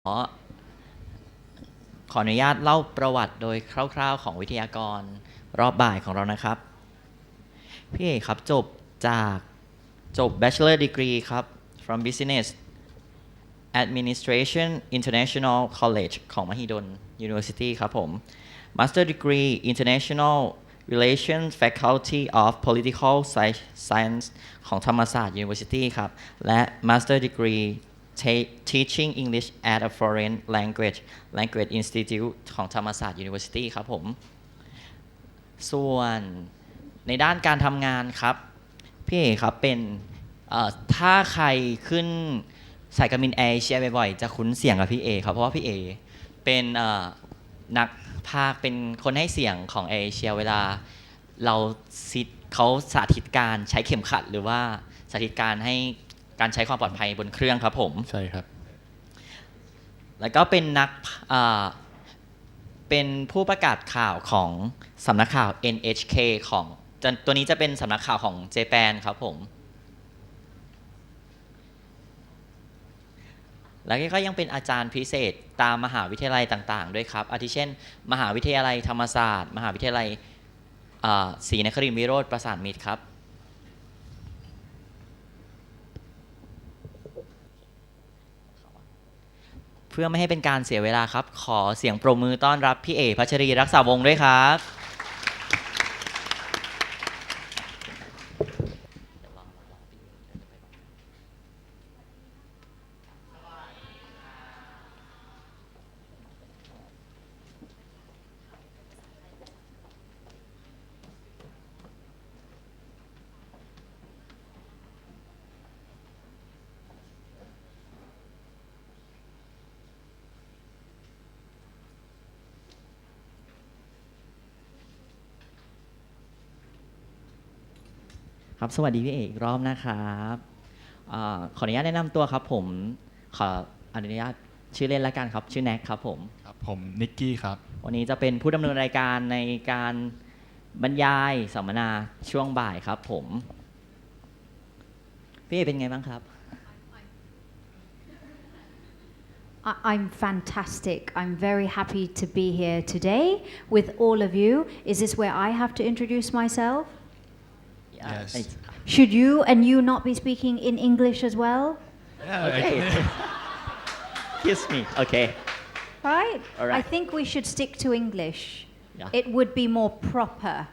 ขออนุญาตเล่าประวัติโดยคร่าวๆของวิทยากรรอบบ่ายของเรานะครับพี่เอกครับจบ Bachelor Degree ครับ from Business Administration International College ของมหิดล University ครับผม Master Degree International Relations Faculty of Political Science ของธรรมศาสตร์ University ครับและ Master Degree Teaching English at a Foreign Language Institute ของธรรมศาสตร์ University ครับผมส่วนในด้านการทำงานครับพี่เอกครับเป็นถ้าใครขึ้นสายการบินแอร์เอเชียบ่อยๆจะคุ้นเสียงกับพี่เอครับเพราะว่าพี่เอเป็นนักพากย์เป็นคนให้เสียงของแอร์เอเชียเวลาเราเขาสาธิตการใช้เข็มขัดหรือว่าสาธิตการให้การใช้ความปลอดภัยบนเครื่องครับผมใช่ครับแล้วก็เป็นผู้ประกาศข่าวของสำนักข่าว NHK ของตัวนี้จะเป็นสำนักข่าวของเจแปนครับผมแล้วก็ยังเป็นอาจารย์พิเศษตามมหาวิทยาลัยต่างๆด้วยครับอาทิเช่นมหาวิทยาลัยธรรมศาสตร์มหาวิทยาลัยศรีนครินทร์วิโรธประสานมิตรครับเพื่อไม่ให้เป็นการเสียเวลาครับขอเสียงปรบมือต้อนรับพี่เอกพัชรีรักษาวงศ์ด้วยครับครับสวัสดีพี่เอกอีกรอบนะครับขออนุญาตแนะนำตัวครับผมขออนุญาตชื่อเล่นละกันครับชื่อแน็กครับผมครับผมนิกกี้ครับวันนี้จะเป็นผู้ดำเนินรายการในการบรรยายสัมมนาช่วงบ่ายครับผมพี่เอกเป็นไงบ้างครับ I'm fantastic. I'm very happy to be here today with all of you. Is this where I have to introduce myself? Yes. Should you and you not be speaking in English as well? Yeah, Okay. Kiss me. Okay. Right? All right. I think we should stick to English. Yeah. It would be more proper.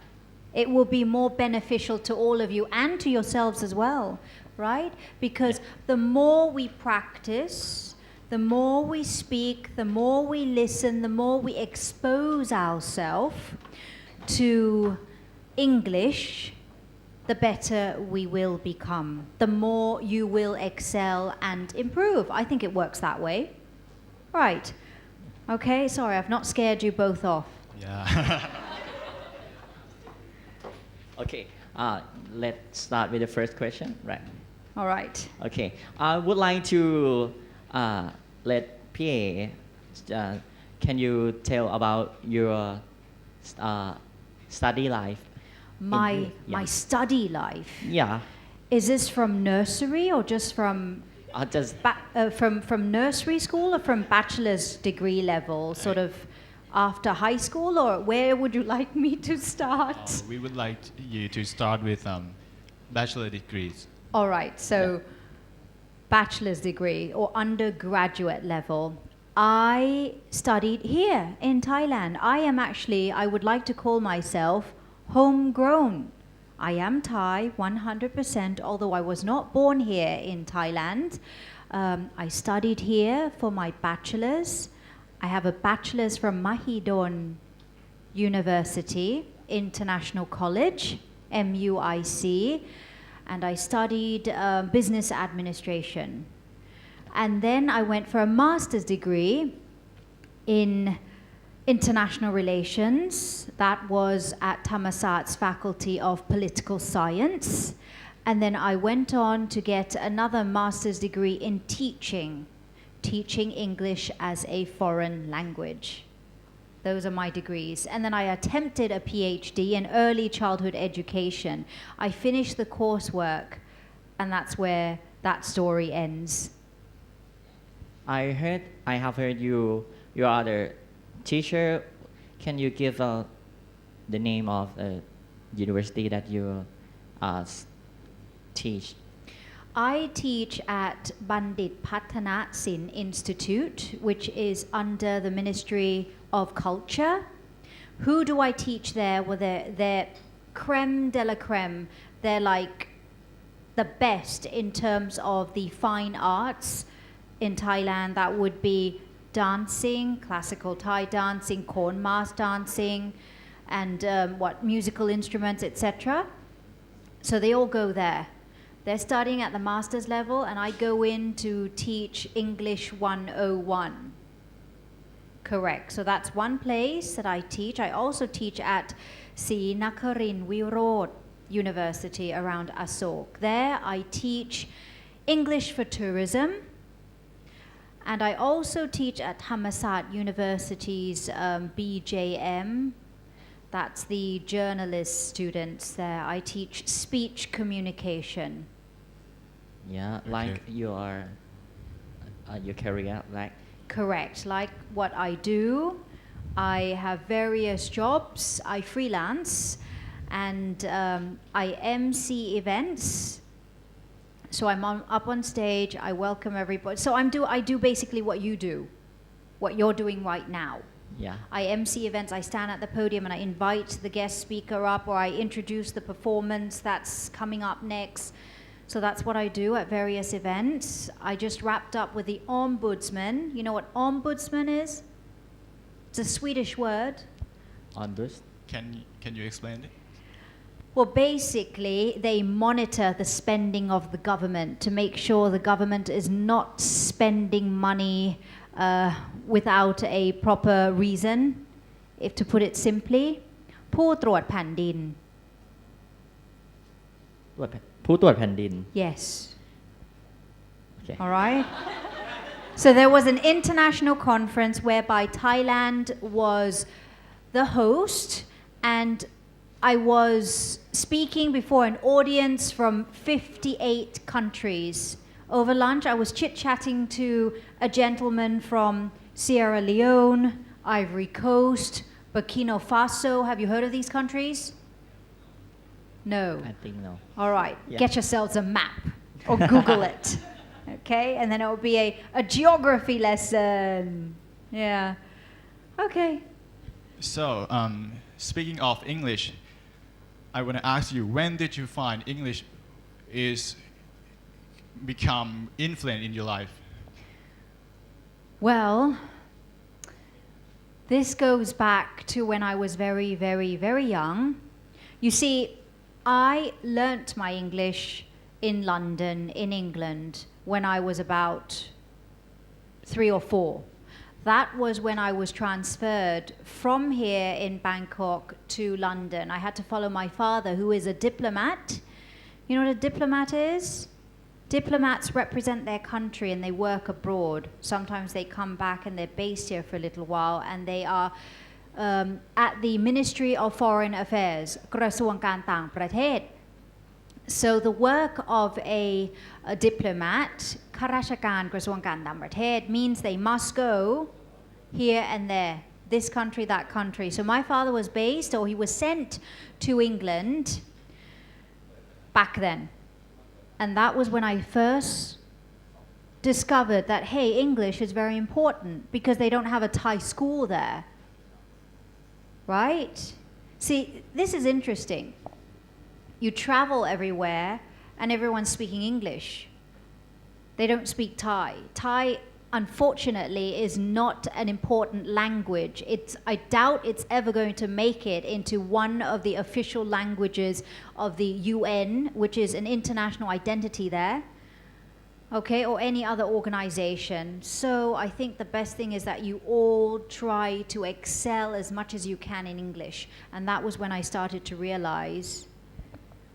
It will be more beneficial to all of you and to yourselves as well, right? Because the more we practice, the more we speak, the more we listen, the more we expose ourselves to English, the better we will become. The more you will excel and improve. I think it works that way. Right. Okay, sorry, I've not scared you both off. Yeah. Okay. Let's start with the first question. Right. All right. Okay. I would like to let Pierre. Can you tell about your study life? My study life. Yeah. Is this from nursery or just from Just from nursery school or from bachelor's degree level, sort of after high school, or where would you like me to start? We would like you to start with bachelor degrees. All right, so bachelor's degree or undergraduate level. I studied here in Thailand. I would like to call myself homegrown. I am Thai 100%, although I was not born here in Thailand. I studied here for my bachelor's. I have a bachelor's from Mahidol University, International College, MUIC, and I studied business administration. And then I went for a master's degree in international relations. That was at Thammasat's Faculty of Political Science. And then I went on to get another master's degree in teaching English as a foreign language. Those are my degrees. And then I attempted a PhD in early childhood education. I finished the coursework, and that's where that story ends. I have heard you are the teacher. Can you give the name of the university that you teach? I teach at Bandit Patana Sin Institute, which is under the Ministry of Culture. Who do I teach there? Well, they're creme de la creme. They're like the best in terms of the fine arts in Thailand. That would be dancing, classical Thai dancing, corn mask dancing, and musical instruments, etc. So they all go there. They're studying at the master's level, and I go in to teach English 101. Correct. So that's one place that I teach. I also teach at Sri Nakarin Wirod University around Asok. There I teach English for tourism. And I also teach at Thammasat University's BJM. That's the journalist students there. I teach speech communication. Yeah, like your career, like Correct. Like what I do, I have various jobs. I freelance, and I MC events. So I'm up on stage. I welcome everybody. So I do basically what you do, what you're doing right now. yeah. I MC events. I stand at the podium and I invite the guest speaker up, or I introduce the performance that's coming up next. So that's what I do at various events. I just wrapped up with the ombudsman. You know what ombudsman is? It's a Swedish word. On this, Can you explain it? Well, basically, they monitor the spending of the government to make sure the government is not spending money without a proper reason. If to put it simply, ผู้ตรวจแผ่นดิน ผู้ตรวจแผ่นดิน Yes. Okay. All right. So there was an international conference whereby Thailand was the host, and I was speaking before an audience from 58 countries. Over lunch, I was chit-chatting to a gentleman from Sierra Leone, Ivory Coast, Burkina Faso. Have you heard of these countries? No. I think no. All right, Yeah. get yourselves a map or Google it. Okay, and then it will be a geography lesson. Yeah. Okay. So, speaking of English, I want to ask you, when did you find English is become influent in your life? Well, this goes back to when I was very, very, very young. You see, I learnt my English in London, in England, when I was about 3 or 4. That was when I was transferred from here in Bangkok to London. I had to follow my father, who is a diplomat. You know what a diplomat is? Diplomats represent their country and they work abroad. Sometimes they come back and they're based here for a little while, and they are at the Ministry of Foreign Affairs, กระทรวงการต่างประเทศ. So the work of a diplomat, ข้าราชการกระทรวงการต่างประเทศ, means they must go here and there, this country, that country. So my father was based, or he was sent to England back then. And that was when I first discovered that, hey, English is very important because they don't have a Thai school there. Right? See, this is interesting. You travel everywhere and everyone's speaking English. They don't speak Thai. Thai, unfortunately, is not an important language. I doubt it's ever going to make it into one of the official languages of the UN, which is an international identity there. Okay, or any other organization. So I think the best thing is that you all try to excel as much as you can in English. And that was when I started to realize,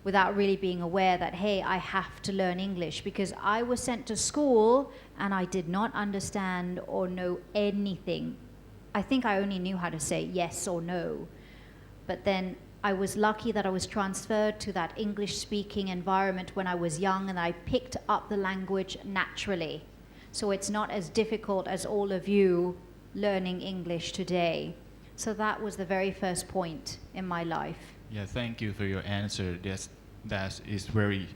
without really being aware, that, hey, I have to learn English, because I was sent to school and I did not understand or know anything. I think I only knew how to say yes or no. But then I was lucky that I was transferred to that English-speaking environment when I was young, and I picked up the language naturally. so it's not as difficult as all of you learning English today. So that was the very first point in my life. Yeah, thank you for your answer. That is very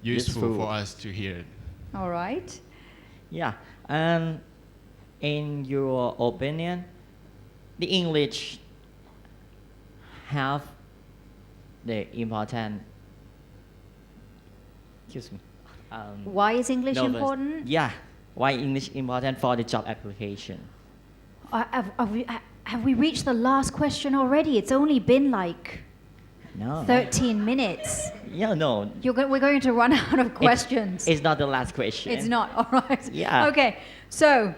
useful Useful. for us to hear. All right. Yeah, and in your opinion, the English have the important. Excuse me. Why is English nervous. important? Yeah, why English important for the job application? Have we reached the last question already? It's only been like No. 13 minutes. Yeah, no. We're going to run out of questions. It's not the last question. It's not. All right. Yeah. Okay. So,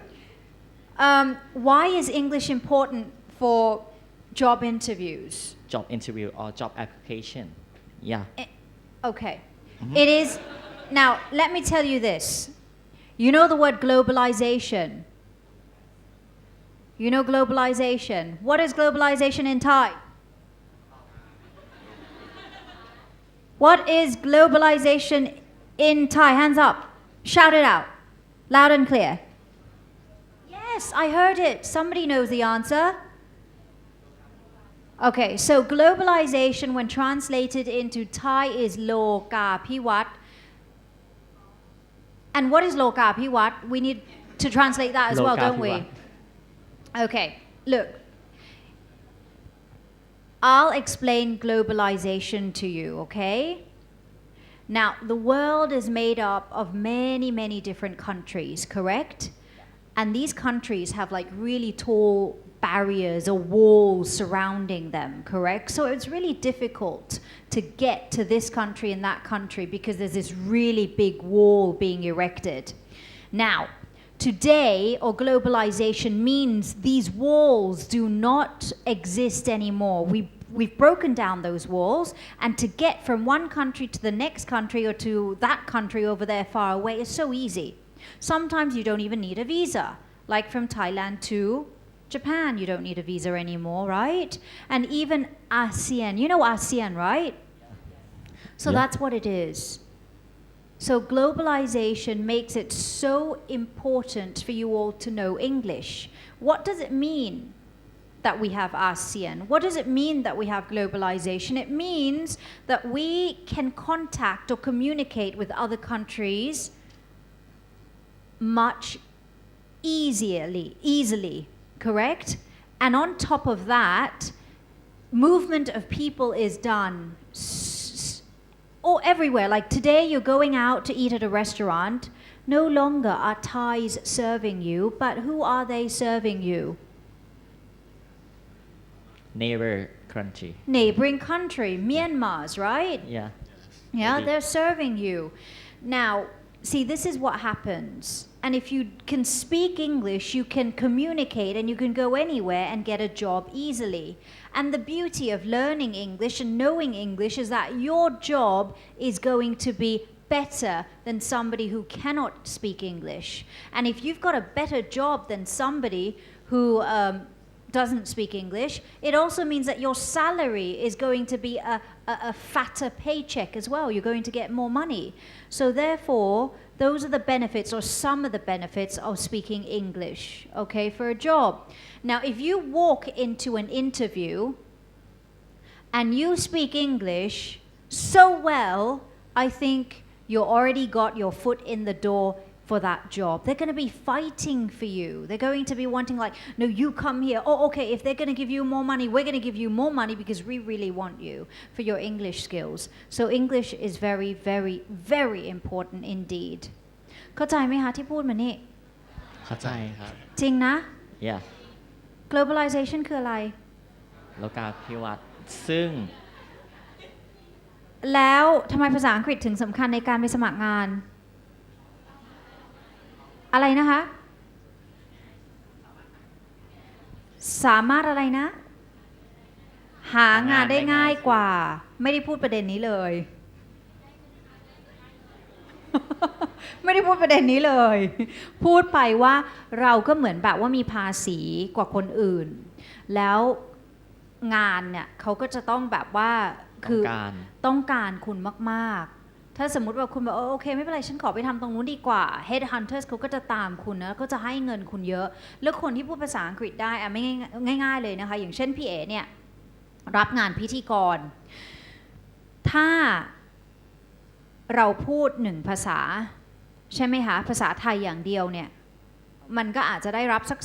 why is English important for job interviews? Job interview or job application. Yeah. Okay. It is. Now, let me tell you this. You know the word globalization? You know globalization. What is globalization in Thai? What is globalization in Thai? Hands up. Shout it out. Loud and clear. Yes, I heard it. Somebody knows the answer. Okay, so globalization when translated into Thai is Loka Piwat. And what is Loka Piwat? We need to translate that as well, don't we? Lokapiwat. Okay, look. I'll explain globalization to you, okay? Now, the world is made up of many, many different countries, correct? And these countries have like really tall barriers or walls surrounding them, correct? So it's really difficult to get to this country and that country because there's this really big wall being erected. Now, today, or globalization means these walls do not exist anymore. We've broken down those walls, and to get from one country to the next country or to that country over there far away is so easy. Sometimes you don't even need a visa, like from Thailand to Japan, you don't need a visa anymore, right? And even ASEAN, you know ASEAN, right? So Yeah. that's what it is. So globalization makes it so important for you all to know English. What does it mean that we have ASEAN? What does it mean that we have globalization? It means that we can contact or communicate with other countries much easily, correct? And on top of that, movement of people is done everywhere. Like today, you're going out to eat at a restaurant. No longer are Thais serving you, but who are they serving you? Neighbor country. Neighboring country, Myanmar's, right? Yeah. Yeah, Maybe. they're serving you. Now, see, this is what happens. And if you can speak English, you can communicate and you can go anywhere and get a job easily. And the beauty of learning English and knowing English is that your job is going to be better than somebody who cannot speak English. And if you've got a better job than somebody who doesn't speak English, it also means that your salary is going to be a fatter paycheck as well. You're going to get more money. So therefore, those are the benefits or some of the benefits of speaking English, okay, for a job. Now, if you walk into an interview and you speak English so well, I think you already got your foot in the door for that job. They're going to be fighting for you. They're going to be wanting like, no, you come here. Oh, okay, if they're going to give you more money, we're going to give you more money because we really want you for your English skills. So English is very, very, very important indeed. เข้าใจไหมคะที่พูดมานี่ เข้าใจครับ จริงนะ Yeah. globalization คืออะไร โลกาภิวัตน์ซึ่ง แล้วทำไมภาษาอังกฤษถึงสำคัญในการไปสมัครงาน อะไรนะคะ สามารถอะไรนะ หางานได้ง่ายกว่า ไม่ได้พูดประเด็นนี้เลย ไม่ได้พูดประเด็นนี้เลย พูดไปว่าเราก็เหมือนแบบว่ามีภาษีกว่าคนอื่น แล้วงานเนี่ยเขาก็จะต้องแบบว่าคือต้องการคุณมากๆ ถ้าสมมุติว่าคุณบอกโอเคไม่เป็นไรฉันขอไปทำตรงนู้นดีกว่า headhunters เขาก็จะตามคุณนะก็จะให้เงินคุณเยอะแล้วคนที่พูดภาษาอังกฤษได้ไม่ง่ายๆเลยนะคะอย่างเช่นพี่เอ๋เนี่ยรับงานพิธีกรถ้าเราพูด1ภาษาใช่ไหมคะภาษาไทยอย่างเดียวเนี่ยมันก็อาจจะได้รับสัก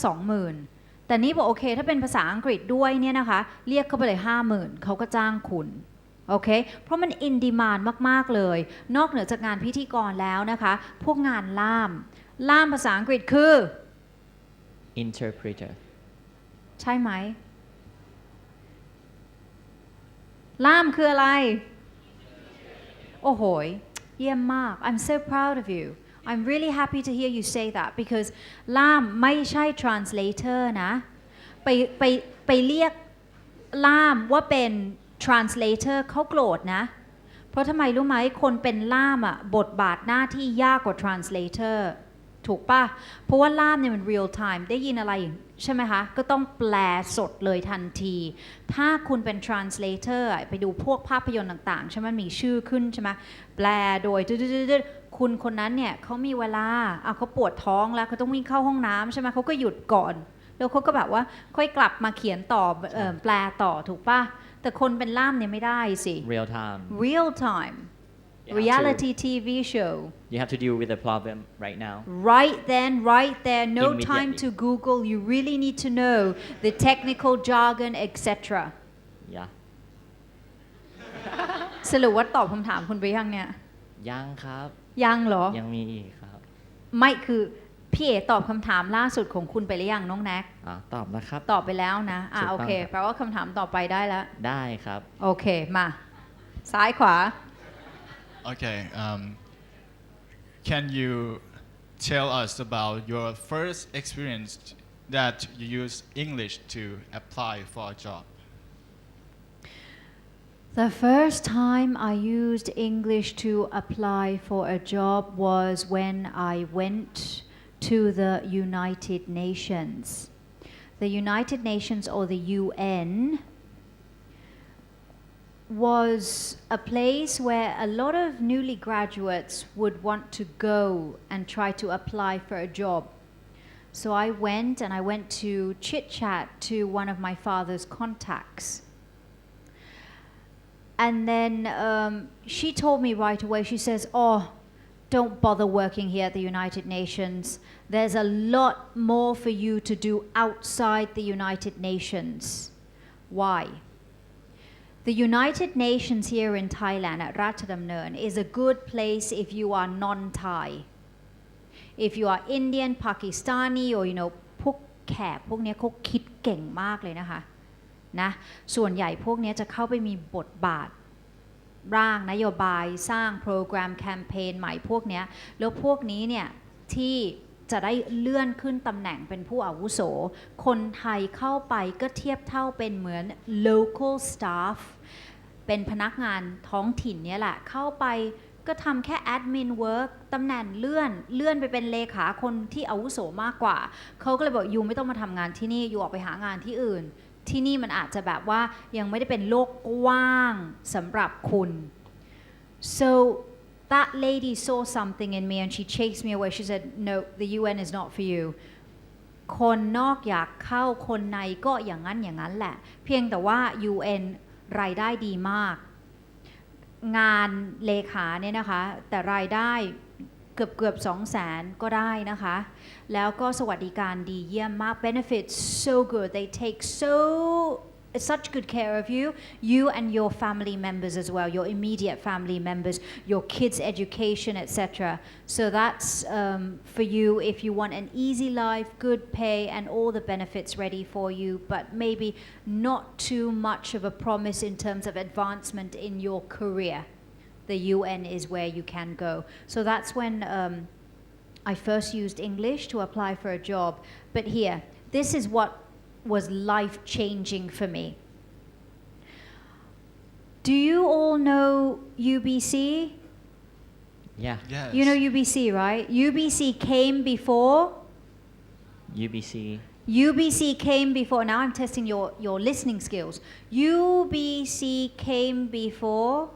20,000 แต่นี่บอกโอเคถ้าเป็นภาษาอังกฤษด้วยเนี่ยนะคะเรียกเข้าไปเลย 50,000 เขาก็จ้างคุณโอเคเพราะมันอินดีมานมากๆเลยนอกเหนือจากงานพิธีกรแล้วนะคะพวกงานล่ามภาษาอังกฤษคือ interpreter ใช่ไหมล่ามคืออะไรโอ้โหเยี่ยมมาก I'm so proud of you I'm really happy to hear you say that because ล่ามไม่ใช่ translator นะไปเรียกล่ามว่าเป็น translator เขาโกรธนะเพราะทำไมรู้ไหมคนเป็นล่ามอ่ะบทบาทหน้าที่ยากกว่า translator ถูกป่ะเพราะว่าล่ามเนี่ยมัน real time ได้ยินอะไรใช่ไหมคะก็ต้องแปลสดเลยทันทีถ้าคุณเป็น translator ไปดูพวกภาพยนตร์ต่างๆใช่ไหมมีชื่อขึ้นใช่ไหมแปลโดยคุณคนนั้นเนี่ยเขามีเวลาเขาปวดท้องแล้วเขาต้องวิ่งเข้าห้องน้ำใช่ไหมเขาก็หยุดก่อนแล้วเขาก็แบบว่าค่อยกลับมาเขียนต่อแปลต่อถูกป่ะแต่คนเป็นล่ามเนี่ยไม่ได้สิ real time reality TV show you have to deal with the problem right now right then right there no time to Google you really need to know the technical jargon etc yeah สรุปว่าตอบคำถามคุณไปยังเนี่ยยังครับยังเหรอยังมีอีกครับไม่คือพี่เอตอบคำถามล่าสุดของคุณไปหรือยังน้องแน็กตอบนะครับตอบไปแล้วนะโอเคแปลว่าคำถามต่อไปได้แล้วได้ครับโอเคมาซ้ายขวาOkay can you tell us about your first experience that you use English to apply for a job The first time I used English to apply for a job was when I went to the United Nations. The United Nations or the UN was a place where a lot of newly graduates would want to go and try to apply for a job. So I went and I went to chit-chat to one of my father's contacts.And then she told me right away, she says, don't bother working here at the United Nations. There's a lot more for you to do outside the United Nations. Why? The United Nations here in Thailand at Ratchadamnern is a good place if you are non-Thai. If you are Indian, Pakistani, or พวกแขกพวกนี้เขาคิดเก่งมากเลยนะคะนะส่วนใหญ่พวกนี้จะเข้าไปมีบทบาทร่างนโยบายสร้างโปรแกรมแคมเปญใหม่พวกนี้แล้วพวกนี้เนี่ยที่จะได้เลื่อนขึ้นตำแหน่งเป็นผู้อาวุโสคนไทยเข้าไปก็เทียบเท่าเป็นเหมือน local staff เป็นพนักงานท้องถิ่นเนี่ยแหละเข้าไปก็ทำแค่ admin work ตำแหน่งเลื่อนไปเป็นเลขาคนที่อาวุโสมากกว่าเขาก็เลยบอกยูไม่ต้องมาทำงานที่นี่ยูออกไปหางานที่อื่นที่นี่มันอาจจะแบบว่ายังไม่ได้เป็นโลกกว้างสำหรับคุณ so that lady saw something in me and she chased me away she said no the UN is not for you คนนอกอยากเข้าคนในก็อย่างนั้นแหละเพียงแต่ว่า UN รายได้ดีมากงานเลขาเนี่ยนะคะแต่รายได้เกือบ 200,000 ก็ได้นะคะแล้วก็สวัสดิการดีเยี่ยมมาก benefits so good they take such good care of you and your family members as well your immediate family members your kids education etc so that's for you if you want an easy life good pay and all the benefits ready for you but maybe not too much of a promise in terms of advancement in your career the UN is where you can go so that's when I first used English to apply for a job but here this is what was life-changing for me. Do you all know UBC? Yeah. Yes. You know UBC, right? UBC came before. UBC came before. Now I'm testing your listening skills. UBC came before.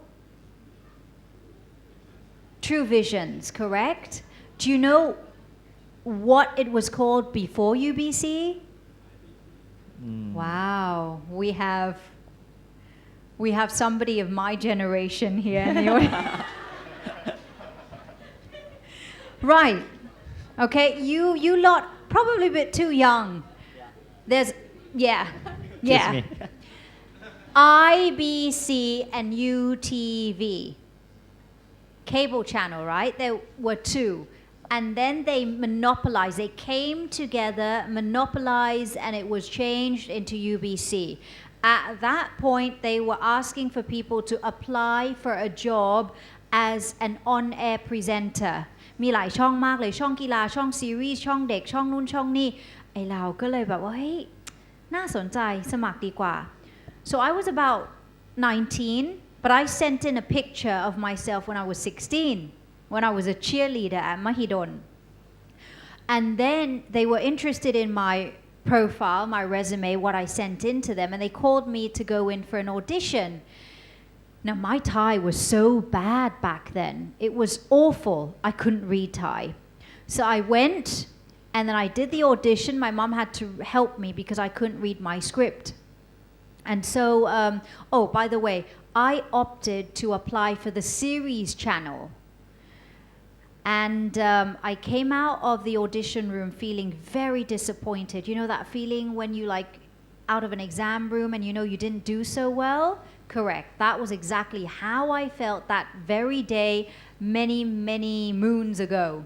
True Visions, correct? Do you know what it was called before UBC? Wow, we have somebody of my generation here in the audience. Right. Okay, you lot probably a bit too young. There's yeah. IBC and UTV. Cable channel, right? There were two. And then they monopolized. They came together, monopolized, and it was changed into UBC. At that point, they were asking for people to apply for a job as an on-air presenter. มีหลายช่องมากเลยช่องกีฬาช่องซีรีส์ช่องเด็กช่องนู่นช่องนี่ไอเราก็เลยแบบว่าเฮ้ยน่าสนใจสมัครดีกว่า So I was about 19, but I sent in a picture of myself when I was 16, when I was a cheerleader at Mahidol. And then they were interested in my profile, my resume, what I sent in to them, and they called me to go in for an audition. Now, my Thai was so bad back then. It was awful. I couldn't read Thai. So I went, and then I did the audition. My mom had to help me because I couldn't read my script. And so, oh, by the way, I opted to apply for the series channel. And I came out of the audition room feeling very disappointed. You know that feeling when you like out of an exam room and you know you didn't do so well? Correct. That was exactly how I felt that very day many, many moons ago.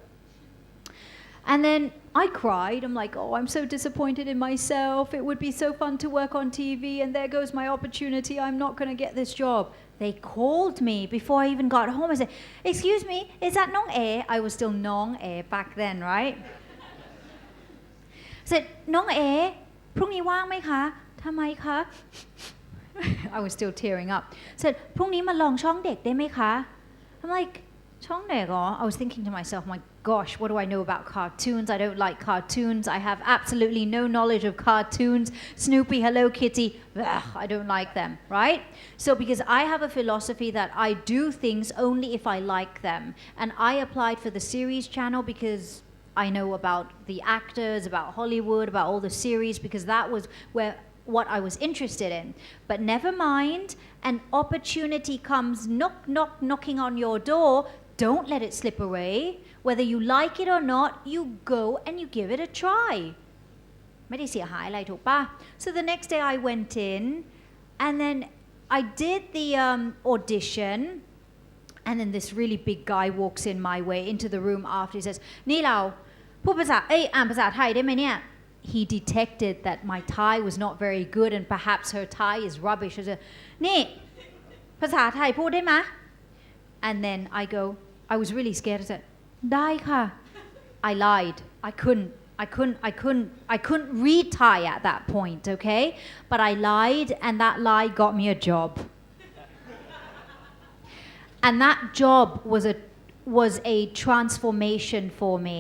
And then I cried. I'm like, oh, I'm so disappointed in myself. It would be so fun to work on TV and there goes my opportunity. I'm not going to get this job. They called me before I even got home. I said, excuse me, is that Nong E? I was still Nong E back then, right? I said, Nong E, พรุ่งนี้ว่างไหมคะทำไมคะ I was still tearing up. I said, พรุ่งนี้มาลองช่องเด็กได้ไหมคะ I'm like, ช่องเด็กเหรอ I was thinking to myself, my gosh, what do I know about cartoons? I don't like cartoons. I have absolutely no knowledge of cartoons. Snoopy, Hello Kitty, ugh, I don't like them, right? So because I have a philosophy that I do things only if I like them. And I applied for the series channel because I know about the actors, about Hollywood, about all the series, because that was what I was interested in. But never mind, an opportunity comes knocking on your door. Don't let it slip away. Whether you like it or not, you go and you give it a try. ไม่ได้เสียหายอะไรถูกปะ So the next day I went in and then I did the audition and then this really big guy walks in my way into the room after. He says, นี่เราพูดภาษาอ่านภาษาไทยได้ไหมเนี่ย He detected that my Thai was not very good and perhaps her Thai is rubbish. I said, นี่ภาษาไทยพูดได้ไหม And then I was really scared. I said, ได้ค่ะ I lied. I couldn't read Thai at that point, okay? But I lied and that lie got me a job. And that job was a transformation for me.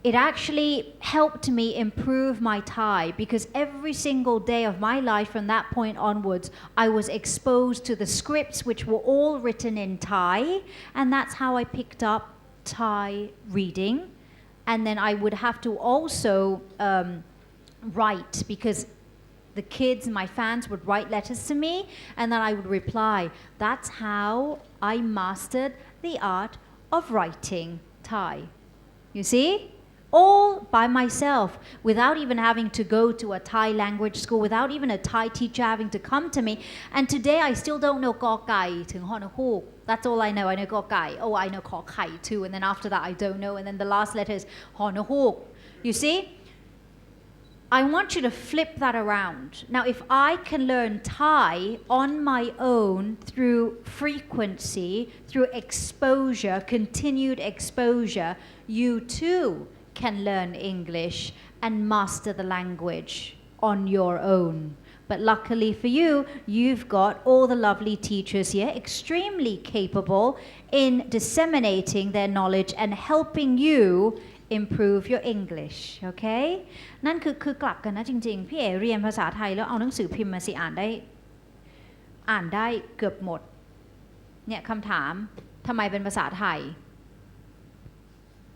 It actually helped me improve my Thai because every single day of my life from that point onwards, I was exposed to the scripts which were all written in Thai, and that's how I picked up Thai reading. And then I would have to also write because the kids, my fans would write letters to me and then I would reply. That's how I mastered the art of writing Thai. You see? All by myself, without even having to go to a Thai language school, without even a Thai teacher having to come to me. And today I still don't know กอไก่ถึงฮอนฮูก That's all I know. I know กอไก่ Oh, I know ขอไข่ too. And then after that I don't know. And then the last letter is ฮอนฮูก You see? I want you to flip that around. Now, if I can learn Thai on my own through frequency, through exposure, continued exposure, you too can learn English and master the language on your own. But luckily for you, you've got all the lovely teachers here, extremely capable in disseminating their knowledge and helping you improve your English, okay? นั่นคือกลับกันนะจริงๆพี่เอ๋เรียนภาษาไทยแล้วเอาหนังสือพิมพ์มาสิอ่านได้เกือบหมดเนี่ยคำถามท ทำไมเป็นภาษาไทย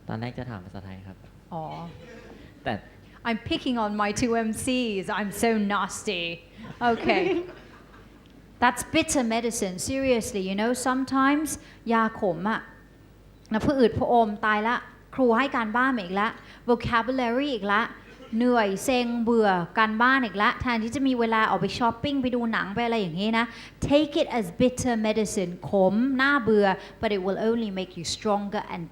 ตอนแรกจะถามภาษาไทยครับ อ๋อ แต่ I'm picking on my two MCs. I'm so nasty. Okay. That's bitter medicine. Seriously, you know, sometimes ยาขมอะนะพืดผอมตายละ ครูให้การบ้านมาอีกละ vocabulary อีกละ เหนื่อยเซ็งเบื่อการบ้านอีกละแทนที่จะมีเวลาออกไปช้อปปิ้งไปดูหนังไปอะไรอย่างนี้นะ take it as bitter medicine ขมน่าเบื่อ but it will only make you stronger and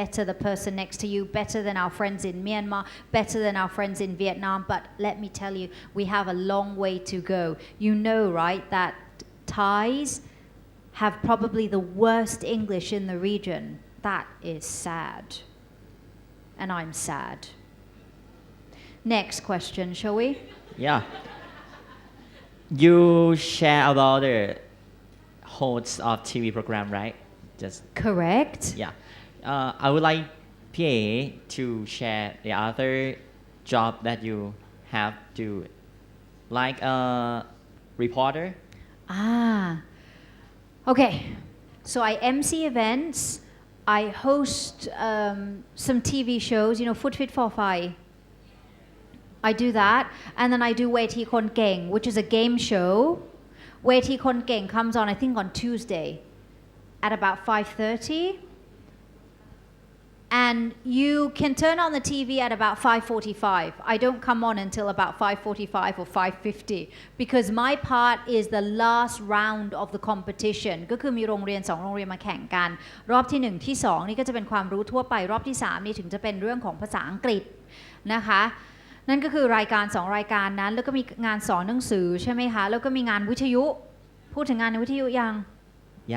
better the person next to you better than our friends in Myanmar better than our friends in Vietnam but let me tell you we have a long way to go you know right that Thais have probably the worst English in the region that is sad and I'm sad Next question, shall we? Yeah. You share about the hosts of TV program, right? Just Correct. yeah. I would like PA to share the other job that you have to, like a reporter. Okay. So I MC events. I host some TV shows. You know, Foot Fit for Five.I do that and then I do เวทีคนเก่ง which is a game show เวทีคนเก่ง comes on I think on Tuesday at about 5:30 and you can turn on the TV at about 5:45 I don't come on until about 5:45 or 5:50 because my part is the last round of the competition ก็คือมีโรงเรียน2โรงเรียนมาแข่งกันรอบที่1ที่2นี่ก็จะเป็นความรู้ทั่วไปรอบที่3นี่ถึงจะเป็นเรื่องของภาษาอังกฤษนะคะนั่นก็คือรายการ2รายการนั้นแล้วก็มีงานสอนหนังสือใช่ไหมคะแล้วก็มีงานวิทยุพูดถึงงานในวิทยุยั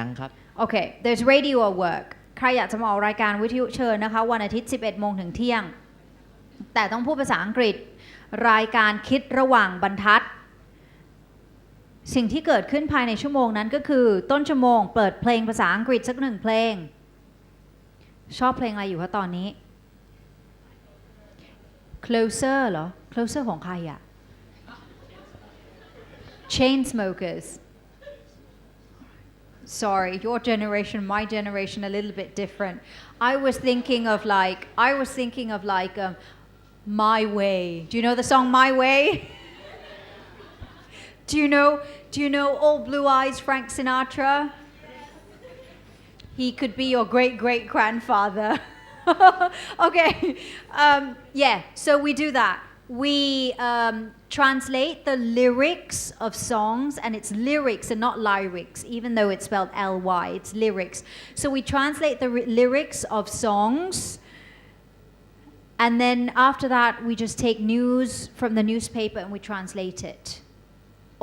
งครับโอเค there's radio work ใครอยากจะมาออกรายการวิทยุเชิญนะคะวันอาทิตย์ 11 โมงถึงเที่ยงแต่ต้องพูดภาษาอังกฤษรายการคิดระหว่างบรรทัดสิ่งที่เกิดขึ้นภายในชั่วโมงนั้นก็คือต้นชั่วโมงเปิดเพลงภาษาอังกฤษสัก1เพลงชอบเพลงอะไรอยู่คะตอนนี้ Closer เหรอ Closer ของใครอะ Chainsmokers Sorry your generation my generation a little bit different I was thinking of like My Way Do you know the song My Way Do you know Old Blue Eyes Frank Sinatra He could be your great grandfather okay yeah so we do that we translate the lyrics of songs and it's lyrics and not lyrics even though it's spelled L-Y it's lyrics so we translate the lyrics of songs and then after that we just take news from the newspaper and we translate it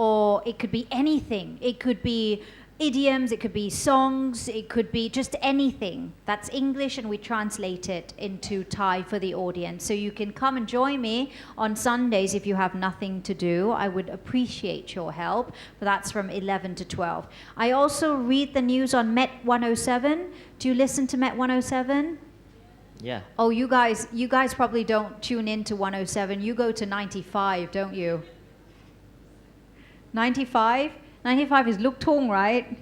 or it could be anything it could be idioms, it could be songs, it could be just anything that's English and we translate it into Thai for the audience. So you can come and join me on Sundays if you have nothing to do. I would appreciate your help. But that's from 11 to 12. I also read the news on Met 107. Do you listen to Met 107? Yeah. Oh, you guys probably don't tune in to 107. You go to 95, don't you? 95 is Luk Tung, right?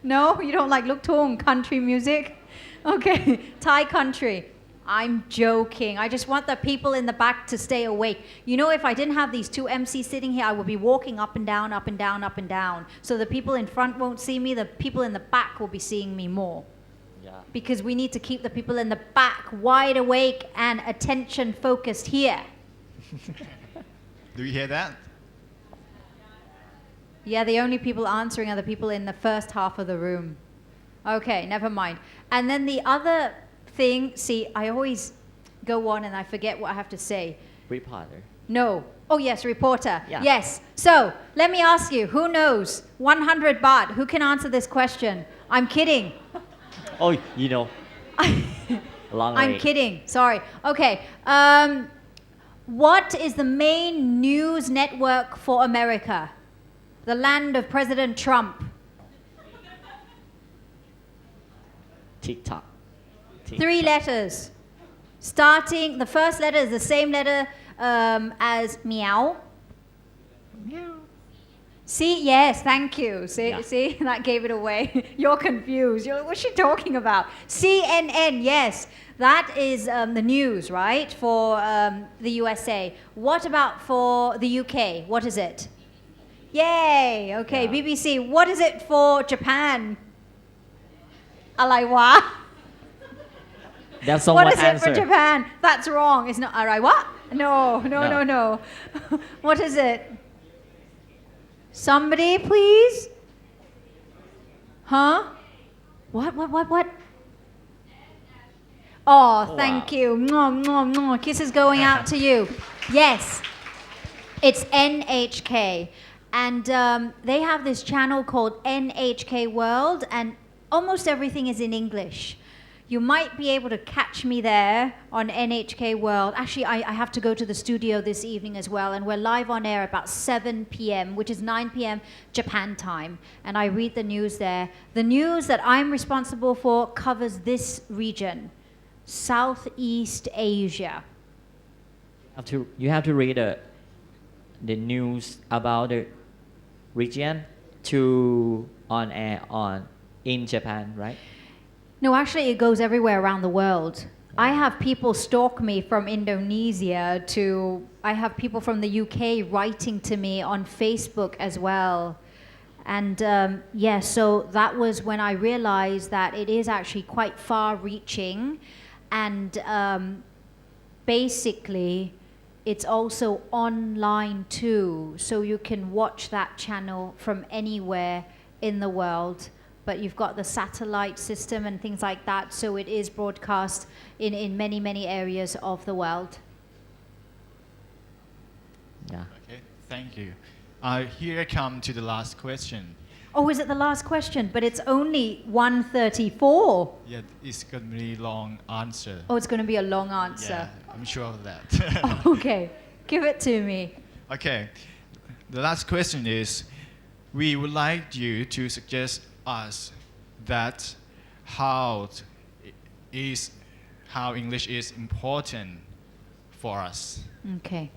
No? You don't like Luk Tung, country music? Okay, Thai country. I'm joking. I just want the people in the back to stay awake. You know, if I didn't have these two MCs sitting here, I would be walking up and down, up and down, up and down. So the people in front won't see me, the people in the back will be seeing me more. Yeah. Because we need to keep the people in the back wide awake and attention focused here. Do you hear that? Yeah, the only people answering are the people in the first half of the room. Okay, never mind. And then the other thing, see, I always go on and I forget what I have to say. Reporter. No. Oh, yes, reporter. Yeah. Yes. So, let me ask you, who knows? 100 baht. Who can answer this question? I'm kidding. Oh, you know. Long way. I'm kidding. Sorry. Okay. What is the main news network for America? The land of President Trump. TikTok. 3 letters. Starting, the first letter is the same letter as meow. Meow. See, yes, thank you. See, Yeah. see, that gave it away. You're confused. You're like, what's she talking about? CNN, yes, that is the news, right, for the USA. What about for the UK? What is it? Yay, okay, Yeah. BBC. What is it for Japan? อะไรวะ? That's so What much is it for answer Japan? That's wrong. It's not อะไรวะ? No. No. What is it? Somebody, please? Huh? What? Oh, thank wow. you. Mwah, mwah, mwah. Kisses going out to you. Yes. It's NHK. And they have this channel called NHK World, and almost everything is in English. You might be able to catch me there on NHK World. Actually, I have to go to the studio this evening as well, and we're live on air about 7 p.m., which is 9 p.m. Japan time. And I read the news there. The news that I'm responsible for covers this region, Southeast Asia. You have to read the news about the region to on air in Japan, right? No, actually, it goes everywhere around the world. I have people stalk me from Indonesia I have people from the UK writing to me on Facebook as well. And so that was when I realized that it is actually quite far reaching. And basically, it's also online too. So you can watch that channel from anywhere in the world. But you've got the satellite system and things like that, so it is broadcast in many, many areas of the world. Yeah. Okay, thank you. Here I come to the last question. Oh, is it the last question? But it's only 1:34. Yeah, it's going to be a long answer. Oh, it's going to be a long answer. Yeah, I'm sure of that. Okay, give it to me. Okay, the last question is, we would like you to suggest us that how English is important for us. Okay.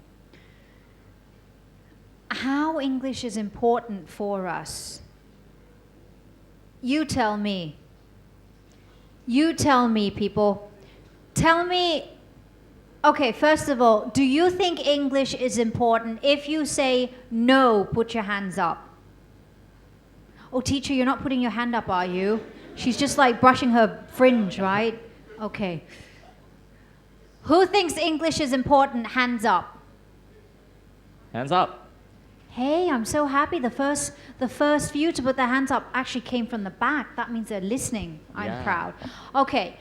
How English is important for us. You tell me. You tell me, people. Tell me. Okay, first of all, do you think English is important? If you say no, put your hands up. Oh, teacher, you're not putting your hand up, are you? She's just like brushing her fringe, right? Okay. Who thinks English is important? Hands up. Hands up. Hey, I'm so happy. The first few to put their hands up actually came from the back. That means they're listening. I'm Yeah. proud. Okay.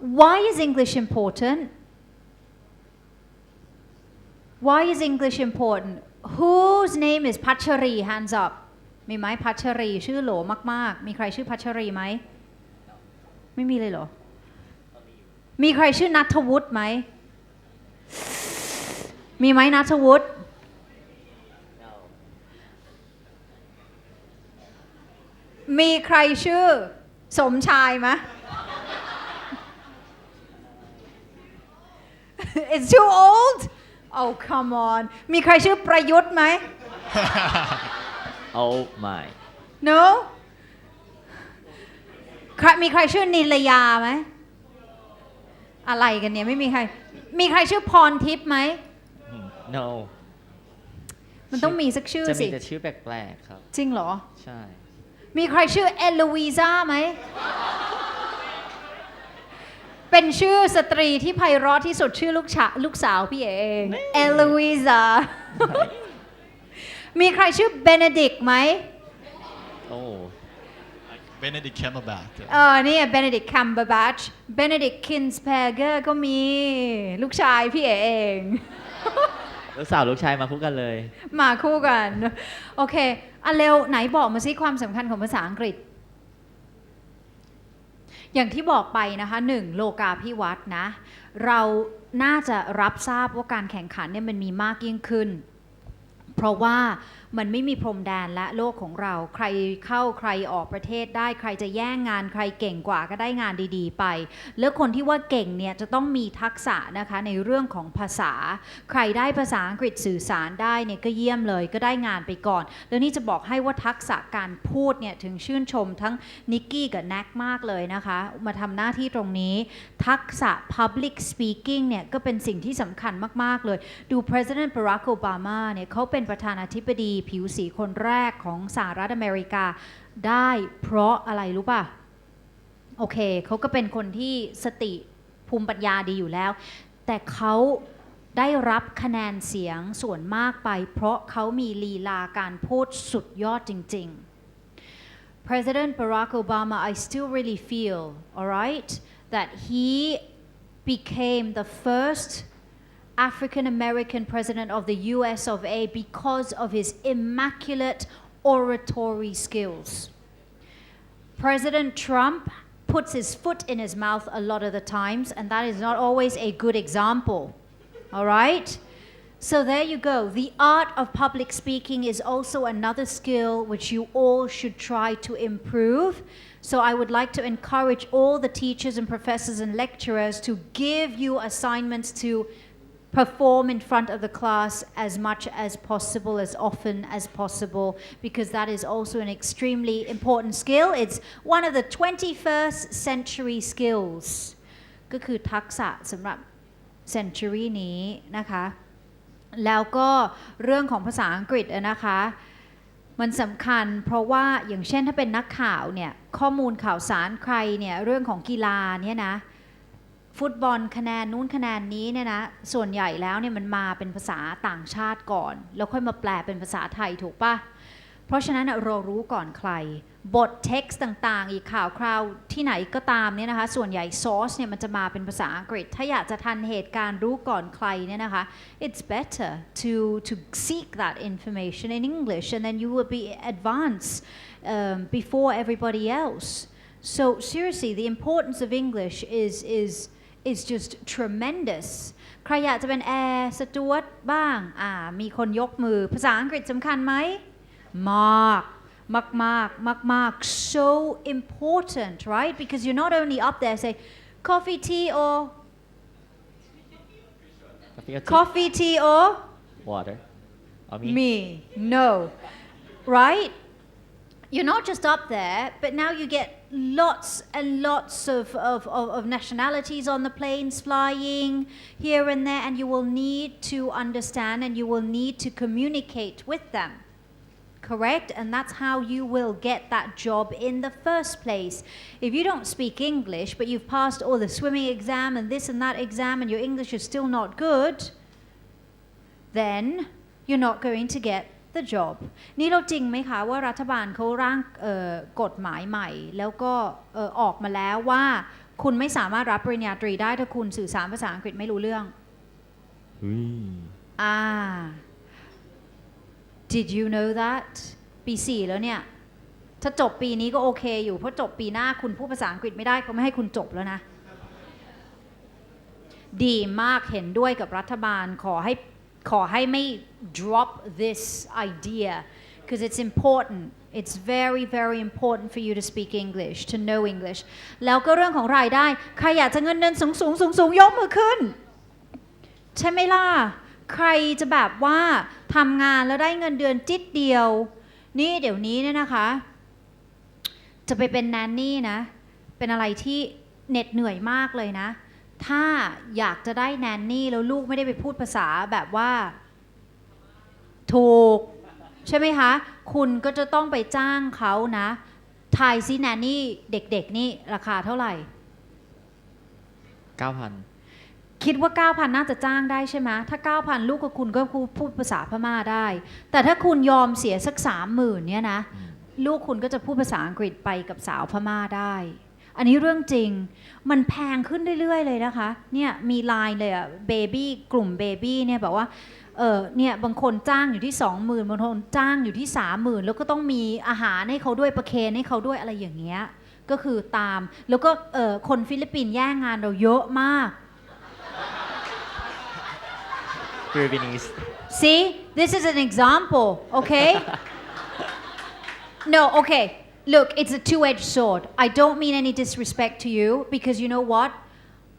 Why is English important? Why is English important? Whose name is Pachari? Hands up. มีไหมพัชรีชื่อโหลมากๆมีใครชื่อพัชรีไหมไม่มีเลยเหรอมีใครชื่อณัฐวุฒิไหมมีไหมณัฐวุฒิมีใครชื่อสมชายไหม It's too old Oh come on มีใครชื่อประยุทธ์ไหมOh my. No มีใครชื่อนิลยาไหมอะไรกันเนี่ยไม่มีใครมีใครชื่อพรทิพย์ไหม No. มันต้องมีสักชื่อ จะมี สิ แต่ชื่อแปลกๆครับ จริงเหรอ ใช่ มีใครชื่อเอลวีซ่าไหม เป็นชื่อสตรีที่ไพเราะที่สุดชื่อลูกสาวพี่เองเอลวีซ่า มีใครชื่อเบเนดิกไหม โอ้ Benedict Cumberbatch. นี่เบเนดิกคัมเบอร์แบชเบเนดิกคินสเพเกอร์ก็มีลูกชายพี่เอง ลูกสาวลูกชายมาคู่กันเลย มาคู่กันโอเคเร็วไหนบอกมาสิความสำคัญของภาษาอังกฤษ อย่างที่บอกไปนะคะ1โลกาภิวัตน์นะเราน่าจะรับทราบว่าการแข่งขันเนี่ยมันมีมากยิ่งขึ้น เพราะว่ามันไม่มีพรมแดนและโลกของเราใครเข้าใครออกประเทศได้ใครจะแย่งงานใครเก่งกว่าก็ได้งานดีๆไปแล้วคนที่ว่าเก่งเนี่ยจะต้องมีทักษะนะคะในเรื่องของภาษาใครได้ภาษาอังกฤษสื่อสารได้เนี่ยก็เยี่ยมเลยก็ได้งานไปก่อนแล้วนี่จะบอกให้ว่าทักษะการพูดเนี่ยถึงชื่นชมทั้งนิกกี้กับแน็กมากเลยนะคะมาทำหน้าที่ตรงนี้ทักษะ public speaking เนี่ยก็เป็นสิ่งที่สำคัญมากๆเลยดู President Barack Obama เนี่ยเขาเป็นประธานาธิบดีผิวสีคนแรกของสหรัฐอเมริกาได้เพราะอะไรรู้ป่ะโอเคเขาก็เป็นคนที่สติภูมิปัญญาดีอยู่แล้วแต่เขาได้รับคะแนนเสียงส่วนมากไปเพราะเขามีลีลาการพูดสุดยอดจริงๆ President Barack Obama I still really feel alright that he became the first African American president of the US of A because of his immaculate oratory skills. President Trump puts his foot in his mouth a lot of the times, and that is not always a good example. All right? So there you go. The art of public speaking is also another skill which you all should try to improve. So I would like to encourage all the teachers and professors and lecturers to give you assignments to perform in front of the class as much as possible, as often as possible, because that is also an extremely important skill. It's one of the 21st century skills ก็คือทักษะสำหรับ century นี้นะคะแล้วก็เรื่องของภาษาอังกฤษนะคะมันสำคัญเพราะว่าอย่างเช่นถ้าเป็นนักข่าวเนี่ยข้อมูลข่าวสารใครเนี่ยเรื่องของกีฬาเนี่ยนะฟุตบอลคะแนนนู้นคะแนนนี้เนี่ยนะส่วนใหญ่แล้วเนี่ยมันมาเป็นภาษาต่างชาติก่อนแล้วค่อยมาแปลเป็นภาษาไทยถูกปะเพราะฉะนั้นเรารู้ก่อนใครบทเท็กซ์ต่างๆอีกข่าวคราวที่ไหนก็ตามเนี่ยนะคะส่วนใหญ่ซอสเนี่ยมันจะมาเป็นภาษาอังกฤษถ้าอยากจะทันเหตุการณ์รู้ก่อนใครเนี่ยนะคะ it's better to seek that information in English and then you will be advanced before everybody else so seriously the importance of English is just tremendous ใครอยากจะเป็นแอร์สจ๊วตบ้างมีคนยกมือภาษาอังกฤษสำคัญไหมมาก so important right because you're not only up there say coffee tea or water me no right you're not just up there but now you get lots and lots of nationalities on the planes flying here and there and you will need to understand and you will need to communicate with them correct and that's how you will get that job in the first place if you don't speak English but you've passed all the swimming exam and this and that exam and your English is still not good then you're not going to get the job นี่เราจริงไหมคะว่ารัฐบาลเขาร่างกฎหมายใหม่แล้วก็ออกมาแล้วว่าคุณไม่สามารถรับปริญญาตรีได้ถ้าคุณสื่อสารภาษาอังกฤษไม่รู้เรื่องDid you know that ปี 4แล้วเนี่ยถ้าจบปีนี้ก็โอเคอยู่เพราะจบปีหน้าคุณพูดภาษาอังกฤษไม่ได้เขาไม่ให้คุณจบแล้วนะดีมากเห็นด้วยกับรัฐบาลขอให้ไม่ drop this idea because it's important it's very very important for you to speak English to know English แล้วก็เรื่องของรายได้ใครอยากจะเงินเดือนสูงยกมือขึ้นใช่ไหมล่ะใครจะแบบว่าทำงานแล้วได้เงินเดือนจิ๊ดเดียวนี่เดี๋ยวนี้เนี่ยนะคะจะไปเป็นแนนนี่นะเป็นอะไรที่เหน็ดเหนื่อยมากเลยนะถ้าอยากจะได้แนนนี่แล้วลูกไม่ได้ไปพูดภาษาแบบว่าถูกใช่ไหมคะคุณก็จะต้องไปจ้างเขานะทายซิแนนนี่เด็กๆนี่ราคาเท่าไหร่ 9,000 คิดว่า 9,000 น่าจะจ้างได้ใช่ไหมถ้า 9,000 ลูกกับคุณก็พูดภาษาพม่าได้แต่ถ้าคุณยอมเสียสัก 30,000 เนี่ยนะลูกคุณก็จะพูดภาษาอังกฤษไปกับสาวพม่าได้อันนี้เรื่องจริงมันแพงขึ้นเรื่อยๆเลยนะคะเนี่ยมีไลน์เลยอะเบบี้กลุ่มเบบี้เนี่ยแบบว่าเนี่ยบางคนจ้างอยู่ที่ 20,000 บางคนจ้างอยู่ที่ 30,000 แล้วก็ต้องมีอาหารให้เขาด้วยประเคนให้เขาด้วยอะไรอย่างเงี้ยก็คือตามแล้วก็คนฟิลิปปินส์แย่งงานเราเยอะมาก Philippines See, this is an example, okay? No, okay. Look, it's a two-edged sword. I don't mean any disrespect to you because you know what?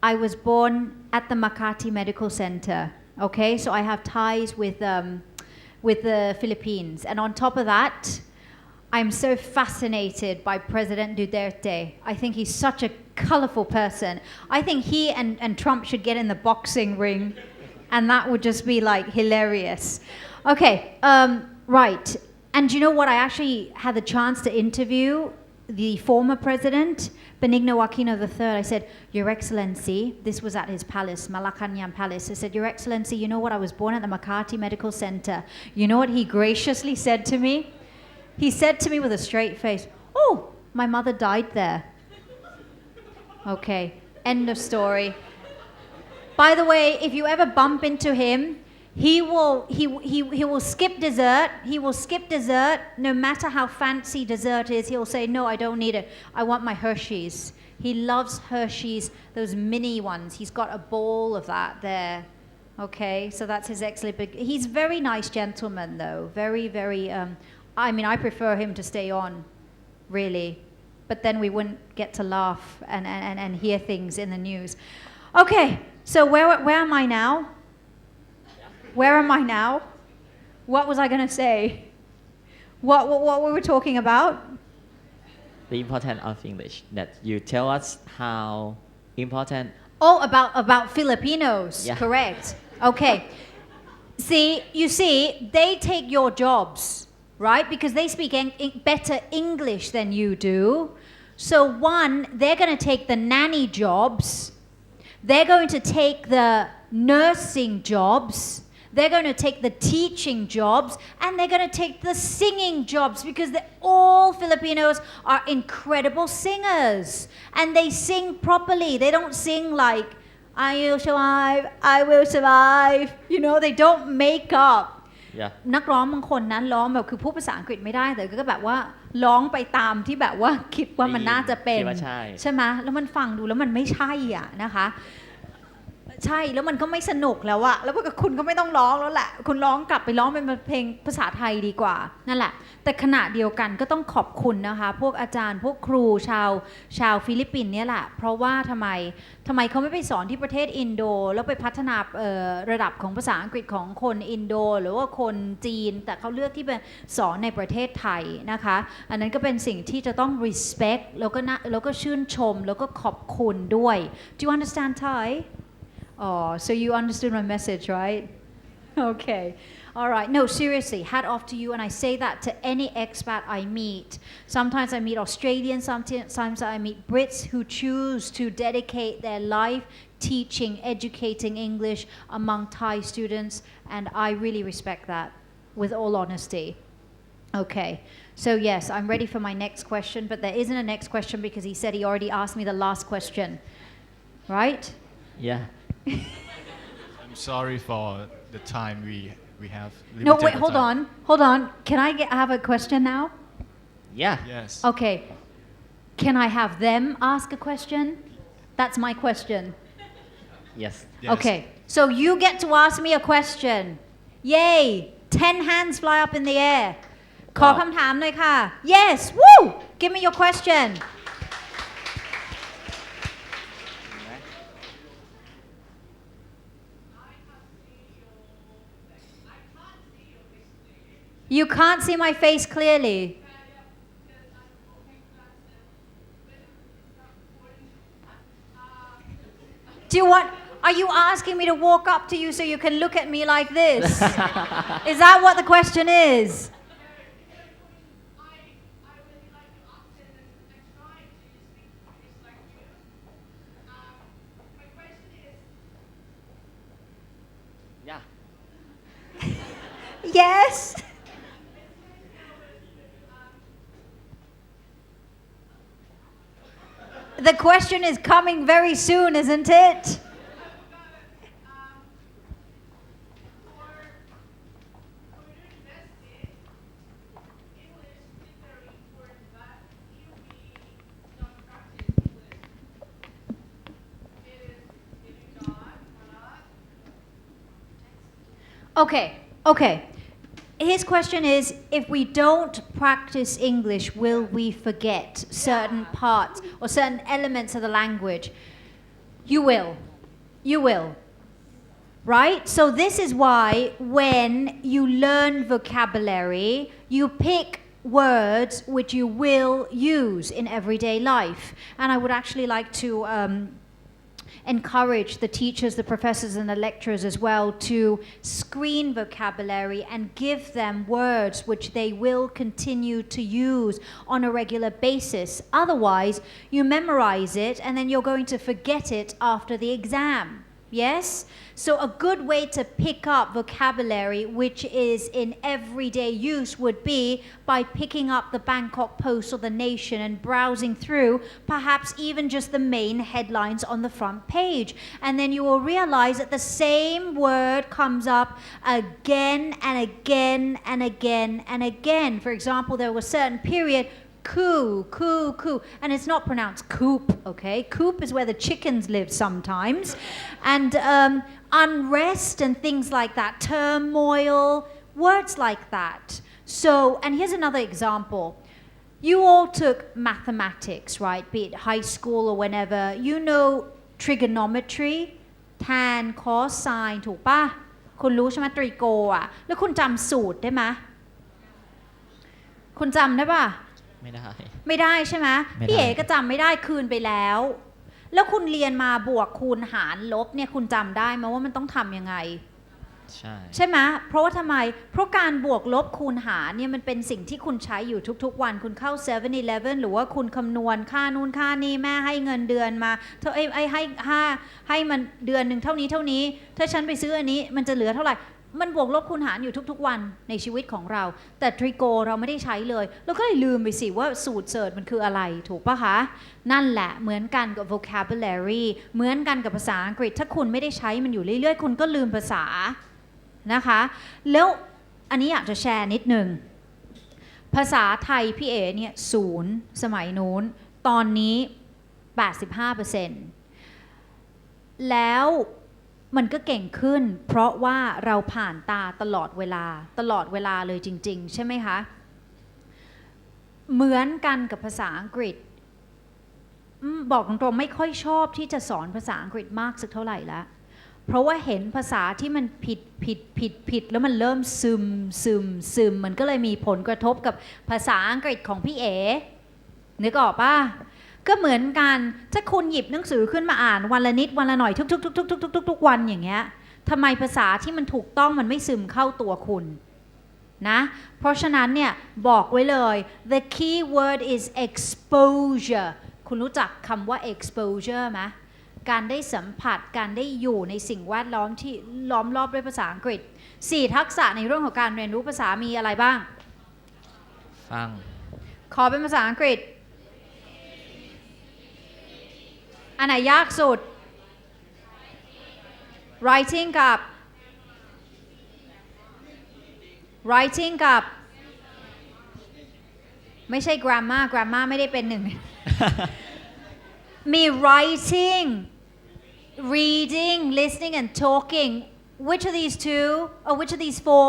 I was born at the Makati Medical Center, okay? So I have ties with the Philippines. And on top of that, I'm so fascinated by President Duterte. I think he's such a colorful person. I think he and Trump should get in the boxing ring, and that would just be like hilarious. Okay, right. And you know what? I actually had the chance to interview the former president, Benigno Aquino III. I said, Your Excellency, this was at his palace, Malacanang Palace. I said, Your Excellency, you know what? I was born at the Makati Medical Center. You know what he graciously said to me? He said to me with a straight face, Oh, my mother died there. Okay, end of story. By the way, if you ever bump into him, he will skip dessert. He will skip dessert no matter how fancy dessert is. He'll say, No, I don't need it. I want my Hershey's. He loves Hershey's, those mini ones. He's got a bowl of that there. Okay, so that's his excellent. He's a very nice gentleman, though. Very, very. I mean, I prefer him to stay on, really. But then we wouldn't get to laugh and hear things in the news. Okay, so where am I now? Where am I now? What was I going to say? What we were talking about? the importance of English that you tell us how important Oh, about Filipinos. Yeah. Correct. Okay. You see, they take your jobs, right? Because they speak better English than you do. So one, they're going to take the nanny jobs. They're going to take the nursing jobs. They're going to take the teaching jobs, and they're going to take the singing jobs because all Filipinos are incredible singers, and they sing properly. They don't sing like, I will survive, I will survive. You know, they don't make up. yeah นักร้องบางคนนั้นร้องแบบคือพูดภาษาอังกฤษไม่ได้แต่ก็แบบว่าร้องไปตามที่แบบว่าคิดว่ามันน่าจะเป็น คิดว่าใช่ ใช่ไหมแล้วมันฟังดูแล้วมันไม่ใช่อ่ะนะคะใช่แล้วมันก็ไม่สนุกแล้วอะแล้วพวกคุณก็ไม่ต้องร้องแล้วแหละคุณร้องกลับไปร้องเป็นเพลงภาษาไทยดีกว่านั่นแหละแต่ขณะเดียวกันก็ต้องขอบคุณนะคะพวกอาจารย์พวกครูชาวฟิลิปปินส์เนี่ยแหละเพราะว่าทำไมเขาไม่ไปสอนที่ประเทศอินโดแล้วไปพัฒนาระดับของภาษาอังกฤษของคนอินโดหรือว่าคนจีนแต่เขาเลือกที่ไปสอนในประเทศไทยนะคะอันนั้นก็เป็นสิ่งที่จะต้อง respect แล้วก็ชื่นชมแล้วก็ขอบคุณด้วย Do you understand Thai? Oh, so you understood my message, right? Okay. All right. No, seriously, hat off to you. And I say that to any expat I meet. Sometimes I meet Australians, sometimes I meet Brits who choose to dedicate their life teaching, educating English among Thai students. And I really respect that, with all honesty. Okay. So yes, I'm ready for my next question, but there isn't a next question because he said he already asked me the last question. Right? yeah I'm sorry for the time we have. No, limited wait, the hold time. on. Can I have a question now? yeah Yes. Okay. Can I have them ask a question? That's my question. yes Yes. Okay. So you get to ask me a question. Yay! 10 hands fly up in the air. ขอคำถามหน่อยค่ะ Yes! Woo! Give me your question. You can't see my face clearly. Do you want? Are you asking me to walk up to you so you can look at me like this? Is that what the question is? yeah Yes. The question is coming very soon, isn't it? Okay. His question is, if we don't practice English, will we forget certain parts or certain elements of the language? You will. Right? So this is why when you learn vocabulary, you pick words which you will use in everyday life. And I would actually like to encourage the teachers, the professors and the lecturers as well to screen vocabulary and give them words which they will continue to use on a regular basis. Otherwise, you memorize it and then you're going to forget it after the exam. Yes? So a good way to pick up vocabulary which is in everyday use would be by picking up the Bangkok Post or the Nation and browsing through perhaps even just the main headlines on the front page. And then you will realize that the same word comes up again and again and again and again. For example, there was a certain period coo, and it's not pronounced coop, okay? Coop is where the chickens live sometimes. And unrest and things like that, turmoil, words like that. So, and here's another example. You all took mathematics, right? Be it high school or whenever. You know trigonometry, tan, cosine, ถูกปะคุณรู้ใช่ไหมตรีโกอ่ะแล้วคุณจำสูตรได้ไหมคุณจำได้ปะไม่ได้ใช่ไหมพี่เอ๋ก็จำไม่ได้คืนไปแล้วคุณเรียนมาบวกคูณหารลบเนี่ยคุณจำได้ไหมว่ามันต้องทำยังไงใช่ไหมเพราะว่าทำไมเพราะการบวกลบคูณหารเนี่ยมันเป็นสิ่งที่คุณใช้อยู่ทุกๆวันคุณเข้า 7-Eleven หรือว่าคุณคำนวณค่านู่นค่านี่แม่ให้เงินเดือนมาเธอให้มันเดือนหนึ่งเท่านี้ถ้าฉันไปซื้ออันนี้มันจะเหลือเท่าไหร่มันบวกลบคูณหารอยู่ทุกๆวันในชีวิตของเราแต่ทริโกเราไม่ได้ใช้เลยเราก็เลยลืมไปสิว่าสูตรเสิร์ชมันคืออะไรถูกปะคะนั่นแหละเหมือนกันกับ vocabulary เหมือนกันกับภาษาอังกฤษถ้าคุณไม่ได้ใช้มันอยู่เรื่อยๆคุณก็ลืมภาษานะคะแล้วอันนี้อยากจะแชร์นิดนึงภาษาไทยพี่เอ๋เนี่ย0สมัยนู้นตอนนี้ 85% แล้วมันก็เก่งขึ้นเพราะว่าเราผ่านตาตลอดเวลาเลยจริงๆใช่ไหมคะเหมือนกันกับภาษาอังกฤษบอกตรงๆไม่ค่อยชอบที่จะสอนภาษาอังกฤษมากสักเท่าไหร่แล้วเพราะว่าเห็นภาษาที่มันผิดแล้วมันเริ่มซึมมันก็เลยมีผลกระทบกับภาษาอังกฤษของพี่เอ๋นึกออกป่ะก็เหมือนกันถ้าคุณหยิบหนังสือขึ้นมาอ่านวันละนิดวันละหน่อยทุกวันอย่างเงี้ยทำไมภาษาที่มันถูกต้องมันไม่ซึมเข้าตัวคุณนะเพราะฉะนั้นเนี่ยบอกไว้เลย the key word is exposure คุณรู้จักคำว่า exposure ไหมการได้สัมผัสการได้อยู่ในสิ่งแวดล้อมที่ล้อมรอบด้วยภาษาอังกฤษ4ทักษะในเรื่องของการเรียนรู้ภาษามีอะไรบ้างฟังขอเป็นภาษาอังกฤษอันไหนยากสุด writing กับ ไม่ใช่ grammar ไม่ได้เป็นหนึ่ง มี writing reading listening and talking which of these two or which of these four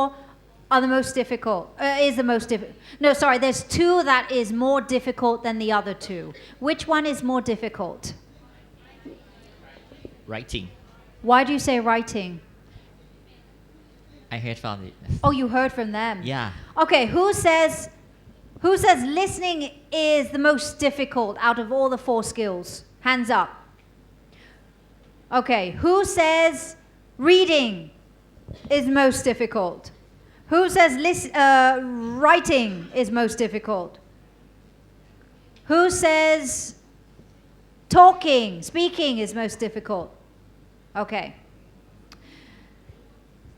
are the most difficult is the most difficult no sorry there's two that is more difficult than the other two which one is more difficult writing why do you say writing I heard from it oh you heard from them yeah okay who says listening is the most difficult out of all the four skills hands up okay who says reading is most difficult who says writing is most difficult who says speaking is most difficult okay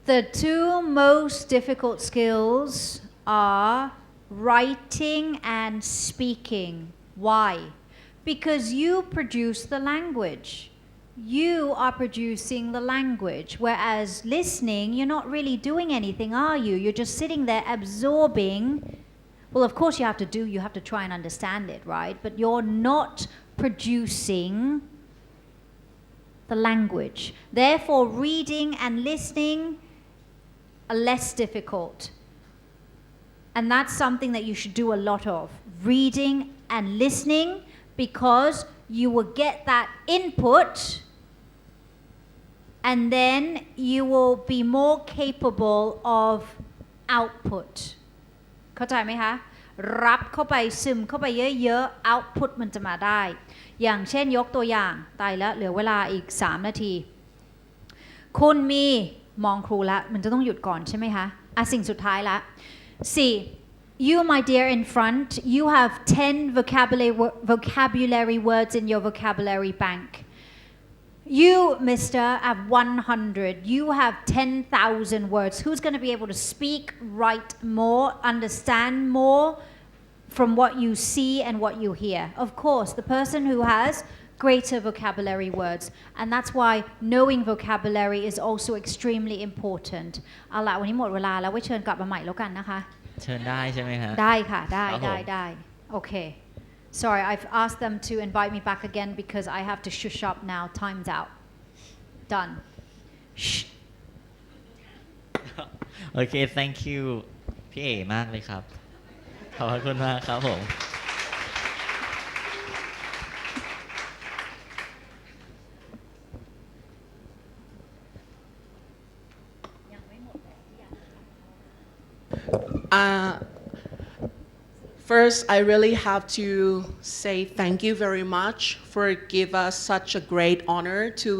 the two most difficult skills are writing and speaking why because you produce the language you are producing the language whereas listening you're not really doing anything are you you're just sitting there absorbing well of course you have to try and understand it right but you're not producing the language therefore reading and listening are less difficult. And that's something that you should do a lot of. Reading and listening, because you will get that input and then you will be more capable of output. เข้าใจไหมคะรับเข้าไปซึมเข้าไปเยอะๆ output มันจะมาได้อย่างเช่นยกตัวอย่างตายแล้วเหลือเวลาอีก3 นาทีคุณมีมองครูละมันจะต้องหยุดก่อนใช่ไหมคะสิ่งสุดท้ายละ See you my dear in front you have 10 vocabulary words in your vocabulary bank You, mister, have 100. You have 10,000 words. Who's going to be able to speak, write more, understand more from what you see and what you hear? Of course, the person who has greater vocabulary words. And that's why knowing vocabulary is also extremely important. เอาล่ะวันนี้หมดเวลาแล้วไว้เชิญกลับมาใหม่แล้วกันนะคะเชิญได้ใช่ไหมฮะได้ค่ะได้โอเคSorry, I've asked them to invite me back again because I have to shush up now. Time's out. Done. Shh. Okay, thank you พี่เอ๋มากเลยครับขอบคุณมากครับผมFirst, I really have to say thank you very much for give us such a great honor to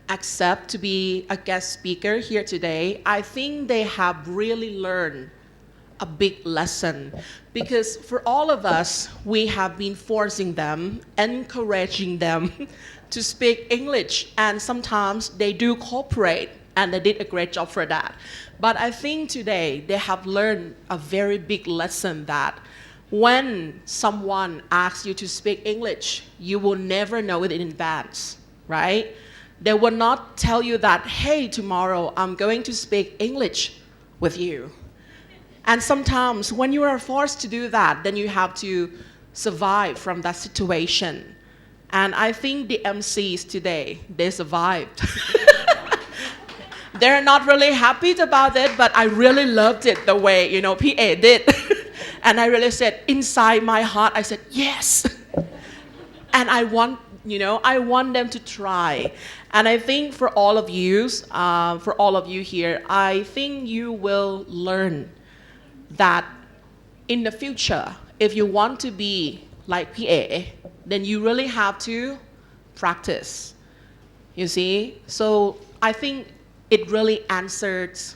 accept to be a guest speaker here today. I think they have really learned a big lesson because for all of us, we have been forcing them, encouraging them to speak English, and sometimes they do cooperate, and they did a great job for that. But I think today they have learned a very big lesson that when someone asks you to speak English, you will never know it in advance, right? They will not tell you that, hey, tomorrow I'm going to speak English with you. And sometimes when you are forced to do that, then you have to survive from that situation. And I think the MCs today, they survived. They're not really happy about it, but I really loved it the way, PA did. And I really said, inside my heart, I said, yes. And I want them to try. And I think for all of you here, I think you will learn that in the future, if you want to be like PA, then you really have to practice. You see? So I think it really answers,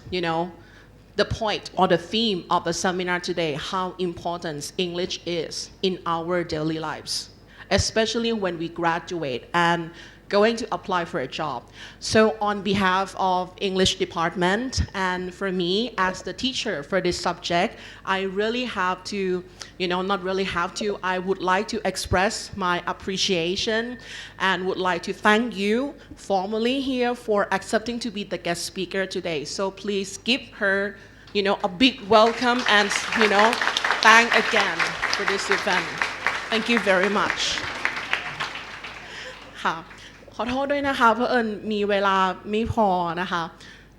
the point or the theme of the seminar today, how important English is in our daily lives, especially when we graduate and going to apply for a job. So on behalf of English department and for me as the teacher for this subject, I really have to, I would like to express my appreciation and would like to thank you formally here for accepting to be the guest speaker today. So please give her, a big welcome and, thank again for this event. Thank you very much. ค่ะขอโทษด้วยนะคะเพราะมีเวลาไม่พอนะคะ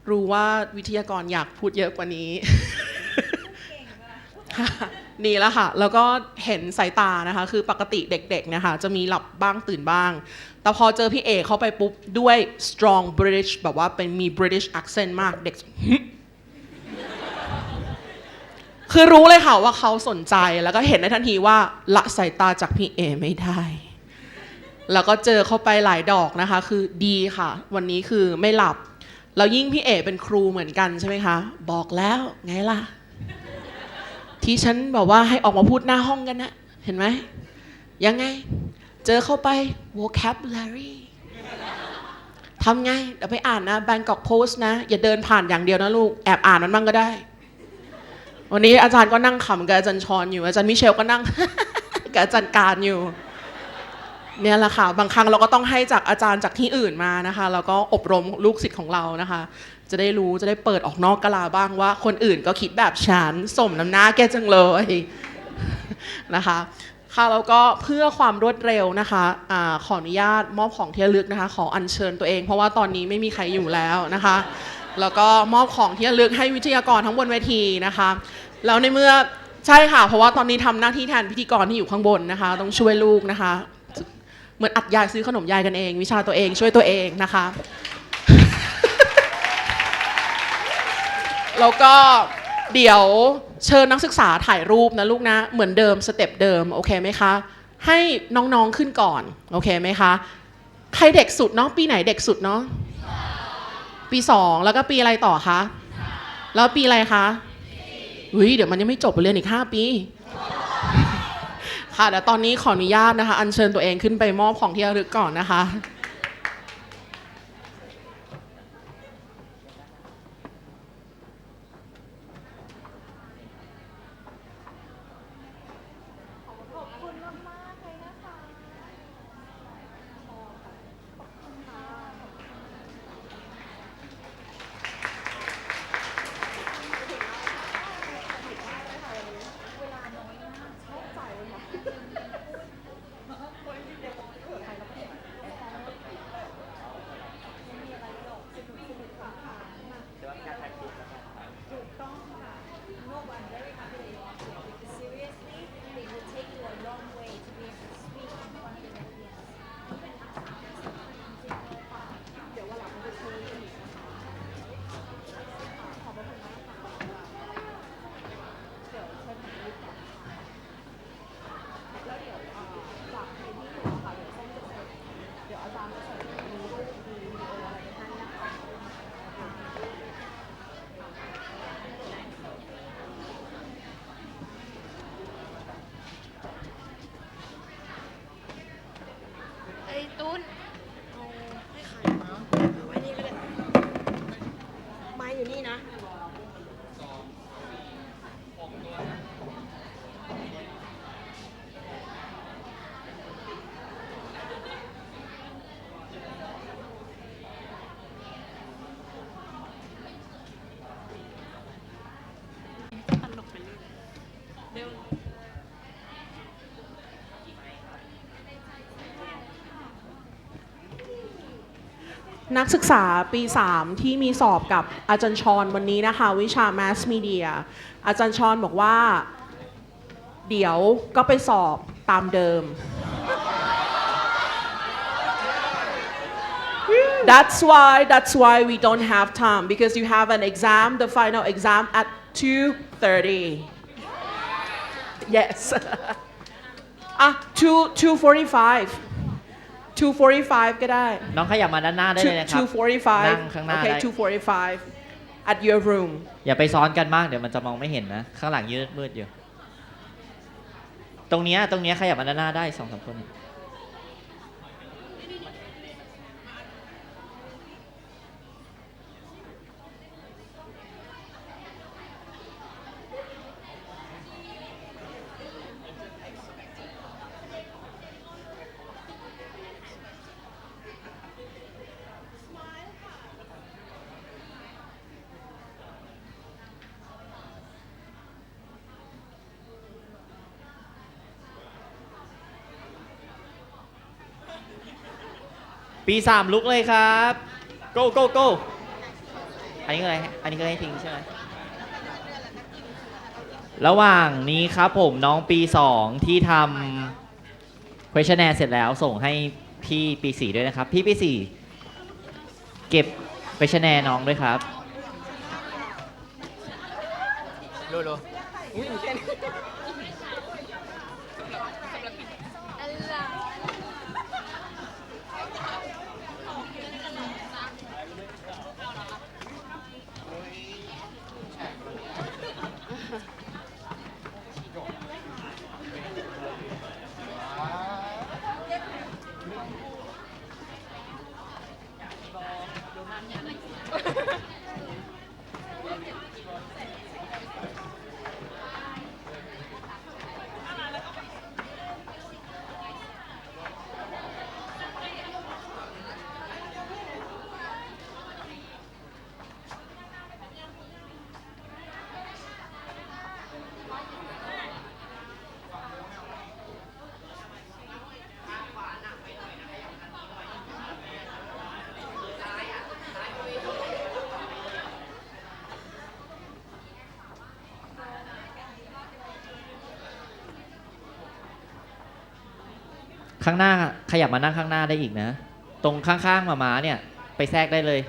รู้ว่าวิทยากรอยากพูดเยอะกว่านี้ นี่แล้วค่ะแล้วก็เห็นสายตานะคะคือปกติเด็กๆนะคะจะมีหลับบ้างตื่นบ้างแต่พอเจอพี่เอเข้าไปปุ๊บด้วย strong British แบบว่าเป็นมี British accent มากเด็ก คือรู้เลยค่ะว่าเขาสนใจแล้วก็เห็นในทันทีว่าละสายตาจากพี่เอไม่ได้แล้วก็เจอเข้าไปหลายดอกนะคะคือดีค่ะวันนี้คือไม่หลับแล้วยิ่งพี่เอเป็นครูเหมือนกันใช่ไหมคะบอกแล้วไงล่ะที่ฉันบอกว่าให้ออกมาพูดหน้าห้องกันนะเห็นไหมยังไงเจอเข้าไป vocabulary ทำไงเดี๋ยวไปอ่านนะ Bangkok Post นะอย่าเดินผ่านอย่างเดียวนะลูกแอบอ่านมันบ้างก็ได้วันนี้อาจารย์ก็นั่งขำกับอาจารย์ชอนอยู่อาจารย์มิเชลก็นั่ง กับอาจารย์การอยู่เนี่ยแหละค่ะบางครั้งเราก็ต้องให้จากอาจารย์จากที่อื่นมานะคะแล้วก็อบรมลูกศิษย์ของเรานะคะจะได้รู้จะได้เปิดออกนอกกะลาบ้างว่าคนอื่นก็คิดแบบฉันสมน้ำหน้าแกจังเลยนะคะค่ะแล้วก็เพื่อความรวดเร็วนะคะขออนุญาตมอบของที่ระลึกนะคะขออัญเชิญตัวเองเพราะว่าตอนนี้ไม่มีใครอยู่แล้วนะคะ แล้วก็มอบของที่ระลึกให้วิทยากรทั้งบนเวทีนะคะแล้วในเมื่อใช่ค่ะเพราะว่าตอนนี้ทำหน้าที่แทนพิธีกรที่อยู่ข้างบนนะคะต้องช่วยลูกนะคะเหมือนอัดยายซื้อขนมยายกันเองวิชาตัวเองช่วยตัวเองนะคะ แล้วก็เดี๋ยวเชิญนักศึกษาถ่ายรูปนะลูกนะเหมือนเดิมสเต็ปเดิมโอเคไหมคะให้น้องๆขึ้นก่อนโอเคไหมคะใครเด็กสุดเนาะปีไหนเด็กสุดเนาะปี2แล้วก็ปีอะไรต่อคะแล้วปีอะไรคะเดี๋ยวมันยังไม่จบเรียนอีก5 ปีค่ะเดี๋ยวตอนนี้ขออนุญาตนะคะอัญเชิญตัวเองขึ้นไปมอบของที่ระลึกก่อนนะคะตุ้นเอาให้ขายมาไว้นี่ก็ได้ไม้อยู่นี่นะตลกไปเลยเร็วนักศึกษาปี3ที่มีสอบกับอาจารย์ชรวันนี้นะคะวิชา Mass Media อาจารย์ชรบอกว่าเดี๋ยวก็ไปสอบตามเดิม That's why we don't have time because you have an exam the final exam at 2:30 yes 2:45 2:45 ก็ได้ น้องขยับมาด้านหน้าได้เลยนะครับ 2:45 นั่งข้างหน้า okay ได้ 2:45 at your room อย่าไปซ้อนกันมากเดี๋ยวมันจะมองไม่เห็นนะข้างหลังยืดมืดอยู่ตรงเนี้ยขยับมาด้านหน้าได้2-3 คนปี3ลุกเลยครับ go go go อันนี้คืออะไรอันนี้คือให้ทิ้งใช่ไหมระหว่างนี้ครับผมน้องปี2ที่ทำ questionnaire เสร็จแล้วส่งให้พี่ปี4ด้วยนะครับพี่ปี4เก็บ questionnaire น้องด้วยครับ ข้างหน้าขยับมานั่งข้างหน้าได้อีกนะ ตรงข้างๆมาเนี่ย ไปแทรกได้เลย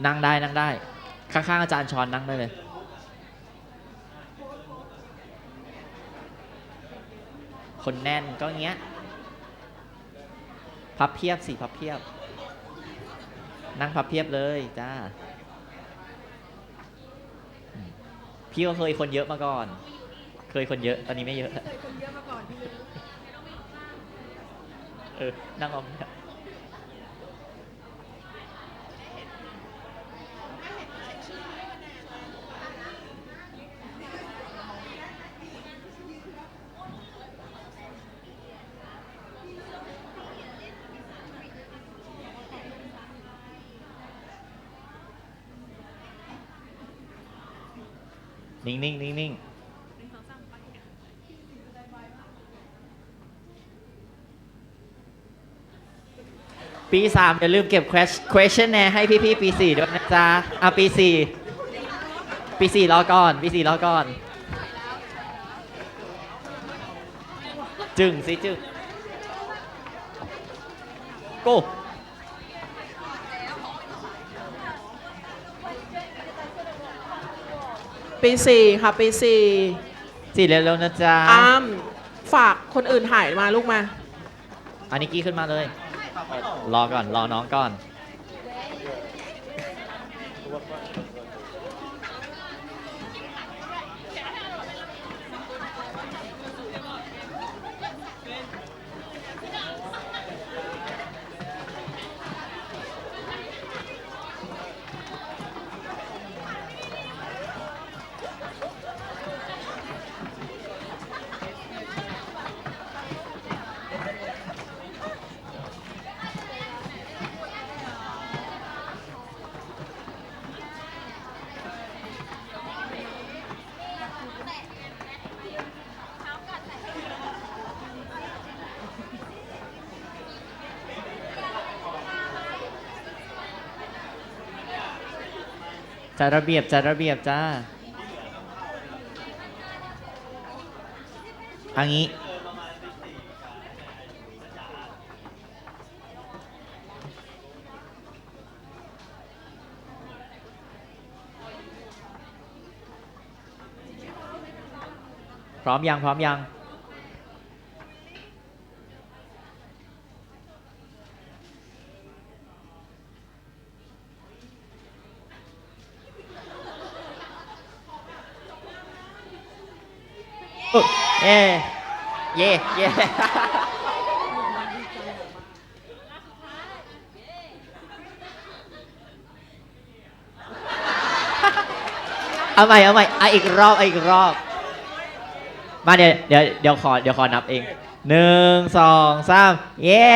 นั่งได้ข้างๆอาจารย์ชอนนั่งได้เลย คนแน่นก็เงี้ยพับเพียบสิพับเพียบนั่งพับเพียบเลยจ้าพี่ก็เคยคนเยอะมาก่อน เคยคนเยอะตอนนี้ไม่เยอะเคยคนเยอะมาก่อนพี่นั่งออกนิ่งปี3อย่าลืมเก็บ questionnaire ให้พี่ปี4ด้วยนะจ๊ะปี4รอก่อนจึงสิจึง go ปี4ค่ะปี4เร็วๆนะจ๊ะฝากคนอื่นถ่ายมาลูกมาอันนี้กี้ขึ้นมาเลยรอน้องก่อนจัดระเบียบจ้าอันนี้พร้อมยังเย่เอาใหม่อีกรอบมาเดี๋ยวขอนับเอง1 2 3เย่